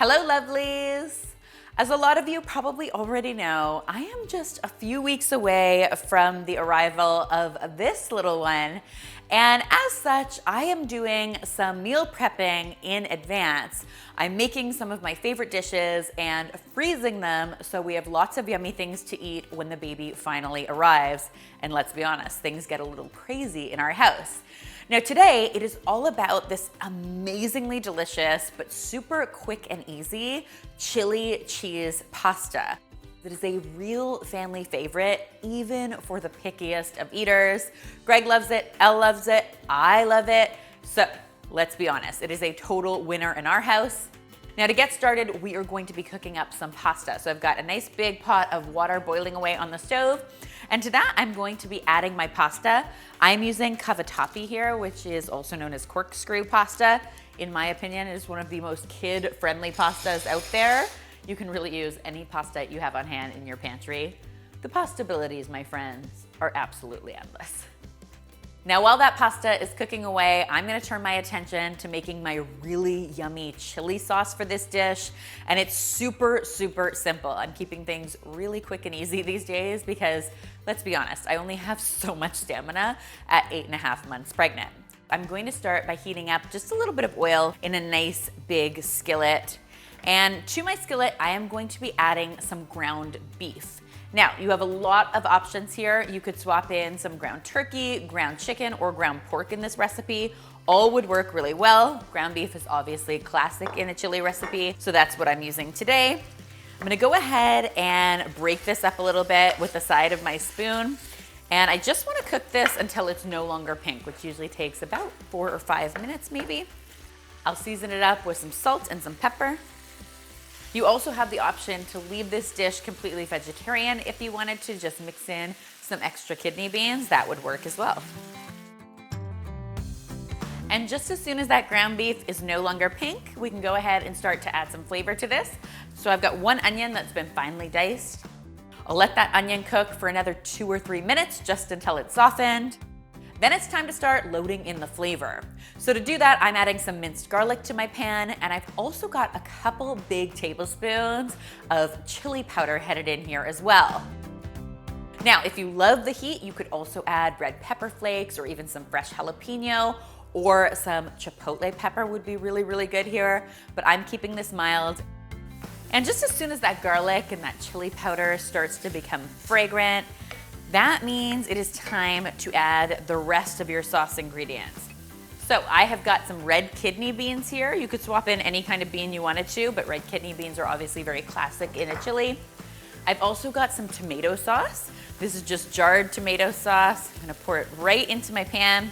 Hello, lovelies. As a lot of you probably already know, I am just a few weeks away from the arrival of this little one. And as such, I am doing some meal prepping in advance. I'm making some of my favorite dishes and freezing them so we have lots of yummy things to eat when the baby finally arrives. And let's be honest, things get a little crazy in our house. Now today, it is all about this amazingly delicious, but super quick and easy chili cheese pasta. It is a real family favorite, even for the pickiest of eaters. Greg loves it, Elle loves it, I love it. So let's be honest, it is a total winner in our house. Now to get started, we are going to be cooking up some pasta. So I've got a nice big pot of water boiling away on the stove. And to that, I'm going to be adding my pasta. I'm using cavatappi here, which is also known as corkscrew pasta. In my opinion, it is one of the most kid-friendly pastas out there. You can really use any pasta you have on hand in your pantry. The possibilities, my friends, are absolutely endless. Now, while that pasta is cooking away, I'm gonna turn my attention to making my really yummy chili sauce for this dish. And it's super, super simple. I'm keeping things really quick and easy these days because, let's be honest, I only have so much stamina at 8.5 months pregnant. I'm going to start by heating up just a little bit of oil in a nice big skillet. And to my skillet, I am going to be adding some ground beef. Now, you have a lot of options here. You could swap in some ground turkey, ground chicken, or ground pork in this recipe. All would work really well. Ground beef is obviously classic in a chili recipe, so that's what I'm using today. I'm gonna go ahead and break this up a little bit with the side of my spoon. And I just wanna cook this until it's no longer pink, which usually takes about 4 or 5 minutes maybe. I'll season it up with some salt and some pepper. You also have the option to leave this dish completely vegetarian if you wanted to just mix in some extra kidney beans. That would work as well. And just as soon as that ground beef is no longer pink, we can go ahead and start to add some flavor to this. So I've got 1 onion that's been finely diced. I'll let that onion cook for another 2 or 3 minutes just until it's softened. Then it's time to start loading in the flavor. So to do that, I'm adding some minced garlic to my pan, and I've also got a couple big tablespoons of chili powder headed in here as well. Now, if you love the heat, you could also add red pepper flakes or even some fresh jalapeno, or some chipotle pepper would be really, really good here, but I'm keeping this mild. And just as soon as that garlic and that chili powder starts to become fragrant, that means it is time to add the rest of your sauce ingredients. So I have got some red kidney beans here. You could swap in any kind of bean you wanted to, but red kidney beans are obviously very classic in a chili. I've also got some tomato sauce. This is just jarred tomato sauce. I'm gonna pour it right into my pan.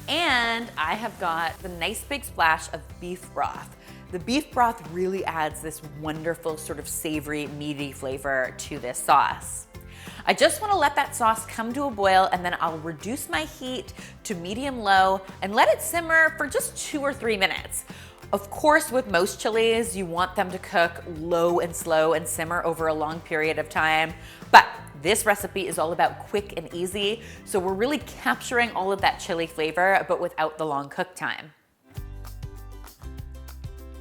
And I have got the nice big splash of beef broth. The beef broth really adds this wonderful sort of savory, meaty flavor to this sauce. I just want to let that sauce come to a boil, and then I'll reduce my heat to medium-low and let it simmer for just 2 or 3 minutes. Of course, with most chilies, you want them to cook low and slow and simmer over a long period of time, but this recipe is all about quick and easy, so we're really capturing all of that chili flavor, but without the long cook time.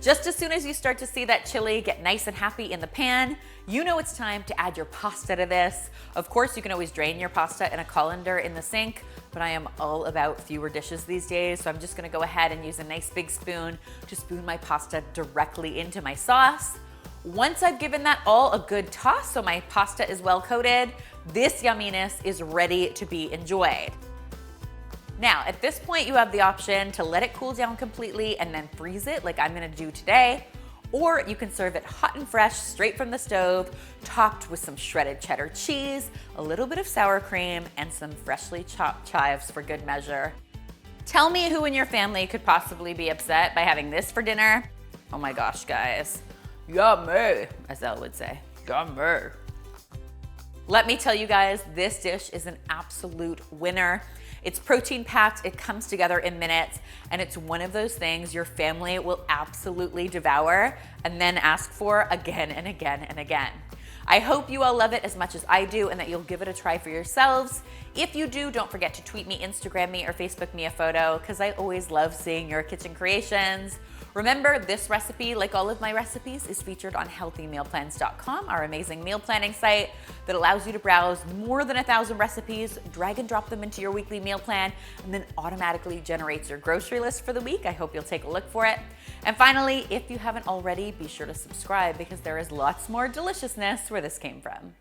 Just as soon as you start to see that chili get nice and happy in the pan, you know it's time to add your pasta to this. Of course, you can always drain your pasta in a colander in the sink, but I am all about fewer dishes these days, so I'm just gonna go ahead and use a nice big spoon to spoon my pasta directly into my sauce. Once I've given that all a good toss so my pasta is well coated, this yumminess is ready to be enjoyed. Now, at this point, you have the option to let it cool down completely and then freeze it like I'm gonna do today, or you can serve it hot and fresh straight from the stove, topped with some shredded cheddar cheese, a little bit of sour cream, and some freshly chopped chives for good measure. Tell me who in your family could possibly be upset by having this for dinner. Oh my gosh, guys. Yummy, as Elle would say. Yummy. Let me tell you guys, this dish is an absolute winner. It's protein packed, it comes together in minutes, and it's one of those things your family will absolutely devour and then ask for again and again and again. I hope you all love it as much as I do and that you'll give it a try for yourselves. If you do, don't forget to tweet me, Instagram me, or Facebook me a photo, because I always love seeing your kitchen creations. Remember, this recipe, like all of my recipes, is featured on healthymealplans.com, our amazing meal planning site that allows you to browse more than 1,000 recipes, drag and drop them into your weekly meal plan, and then automatically generates your grocery list for the week. I hope you'll take a look for it. And finally, if you haven't already, be sure to subscribe because there is lots more deliciousness where this came from.